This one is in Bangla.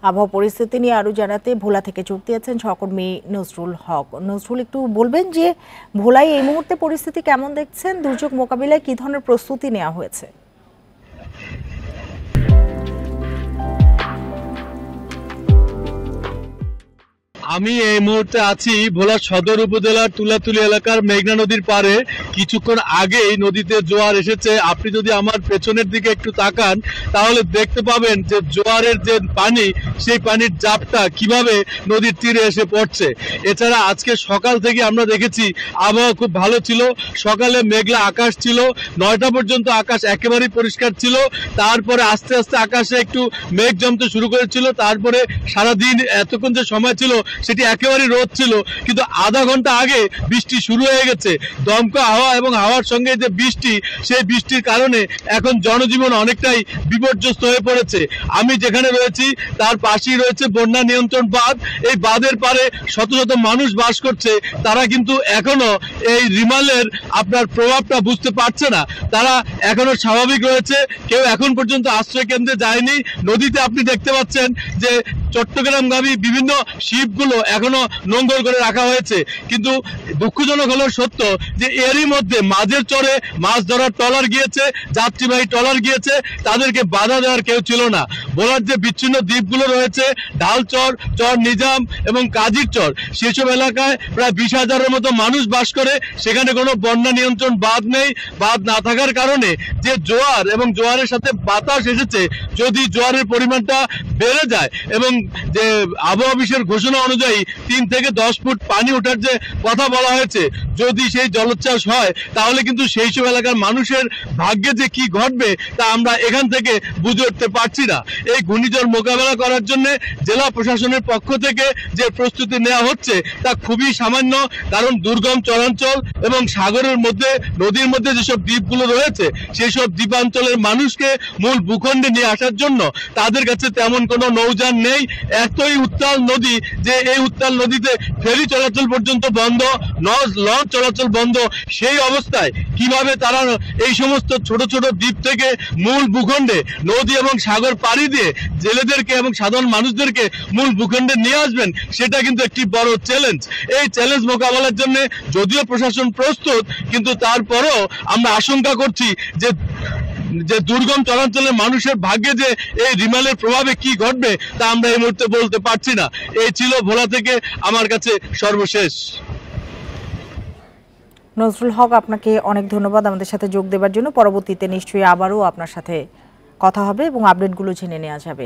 আবহাওয়া পরিস্থিতি নিয়ে আরো জানাতে ভোলা থেকে যোগ দিয়েছেন সহকর্মী নজরুল হক। নজরুল, একটু বলবেন যে ভোলায় এই মুহূর্তে পরিস্থিতি কেমন দেখছেন? দুর্যোগ মোকাবিলায় কি ধরনের প্রস্তুতি নেওয়া হয়েছে? আমি এই মুহূর্তে আছি ভোলা সদর উপজেলার তুলাতুলি এলাকার মেঘনা নদীর পারে। কিছুক্ষণ আগেই নদীতে জোয়ার এসেছে। আপনি যদি আমার পেছনের দিকে একটু তাকান তাহলে দেখতে পাবেন যে জোয়ারের যে পানি, সেই পানির জাপটা কিভাবে নদীর তীরে এসে পড়ছে। এছাড়া আজকে সকাল থেকে আমরা দেখেছি আবহাওয়া খুব ভালো ছিল। সকালে মেঘলা আকাশ ছিল, 9টা পর্যন্ত আকাশ একেবারেই পরিষ্কার ছিল। তারপরে আস্তে আস্তে আকাশে একটু মেঘ জমতে শুরু করেছিল। তারপরে সারাদিন এতক্ষণ যে সময় ছিল সেটি একেবারে রোদ ছিল, কিন্তু আধা ঘন্টা আগে বৃষ্টি শুরু হয়ে গেছে। দমকা হাওয়া এবং হাওয়ার সঙ্গে যে বৃষ্টি, সেই বৃষ্টির কারণে এখন জনজীবন অনেকটাই বিপর্যস্ত হয়ে পড়েছে। আমি যেখানে রয়েছি তার পাশেই রয়েছে বন্যা নিয়ন্ত্রণ বাঁধ। এই বাঁধের পারে শত শত মানুষ বাস করছে। তারা কিন্তু এখনো এই রিমালের আপনার প্রভাবটা বুঝতে পারছে না। তারা এখনো স্বাভাবিক রয়েছে, কেউ এখন পর্যন্ত আশ্রয় কেন্দ্রে যায়নি। নদীতে আপনি দেখতে পাচ্ছেন যে চট্টগ্রামগামী বিভিন্ন শিপগুলো এখনো নোঙ্গর করে রাখা হয়েছে। কিন্তু দুঃখজনক হলো সত্য যে এরই মধ্যে মাঝের চরে মাছ ধরার ট্রলার গিয়েছে, যাত্রীবাহী ট্রলার গিয়েছে, তাদেরকে বাধা দেওয়ার কেউ ছিল না। ভোলার যে বিচ্ছিন্ন দ্বীপগুলো রয়েছে, ঢালচর, চর নিজাম এবং কাজির চর, সেসব এলাকায় প্রায় 20,000-এর মতো মানুষ বাস করে। সেখানে কোনো বন্যা নিয়ন্ত্রণ বাঁধ নেই। বাঁধ না থাকার কারণে যে জোয়ার এবং জোয়ারের সাথে বাতাস এসেছে, যদি জোয়ারের পরিমাণটা বেড়ে যায় এবং যে আবহাওয়া অফিসের ঘোষণা অনুযায়ী 3 থেকে 10 ফুট পানি ওঠার যে কথা বলা হয়েছে, যদি সেই জলোচ্ছ্বাস হয় তাহলে কিন্তু সেই সব এলাকার মানুষের ভাগ্যে যে কি ঘটবে তা আমরা এখান থেকে বুঝে উঠতে পারছি না। এই ঘূর্ণিঝড় মোকাবেলা করার জন্য জেলা প্রশাসনের পক্ষ থেকে যে প্রস্তুতি নেওয়া হচ্ছে তা খুবই সামান্য। কারণ দুর্গম চরাঞ্চল এবং সাগরের মধ্যে, নদীর মধ্যে যেসব দ্বীপগুলো রয়েছে, সেই সব দ্বীপাঞ্চলের মানুষকে মূল ভূখণ্ডে নিয়ে আসার জন্য তাদের কাছে তেমন কোনো নৌযান নেই। এতই উত্তাল নদী যে এই উত্তাল নদীতে ফেরি চলাচল পর্যন্ত বন্ধ, লঞ্চ চলাচল বন্ধ। সেই অবস্থায় কিভাবে তারা এই সমস্ত ছোট ছোট দ্বীপ থেকে মূল ভূখণ্ডে নদী এবং সাগর পাড়ি দিয়ে জেলেদেরকে এবং সাধারণ মানুষদেরকে মূল ভূখণ্ডে নিয়ে আসবেন, সেটা কিন্তু একটি বড় চ্যালেঞ্জ। এই চ্যালেঞ্জ মোকাবেলার জন্য যদিও প্রশাসন প্রস্তুত, কিন্তু তারপরেও আমরা আশঙ্কা করছি যে দুর্গম চরাঞ্চলের মানুষের ভাগ্যে যে এই রিমালের প্রভাবে কি ঘটবে তা আমরা এই মুহূর্তে বলতে পারছি না। এই ছিল ভোলা থেকে আমার কাছে সর্বশেষ। নজরুল হক, আপনাকে অনেক ধন্যবাদ আমাদের সাথে যোগ দেওয়ার জন্য। পরবর্তীতে নিশ্চয়ই আবারও আপনার সাথে কথা হবে এবং আপডেটগুলো জেনে নেওয়া যাবে।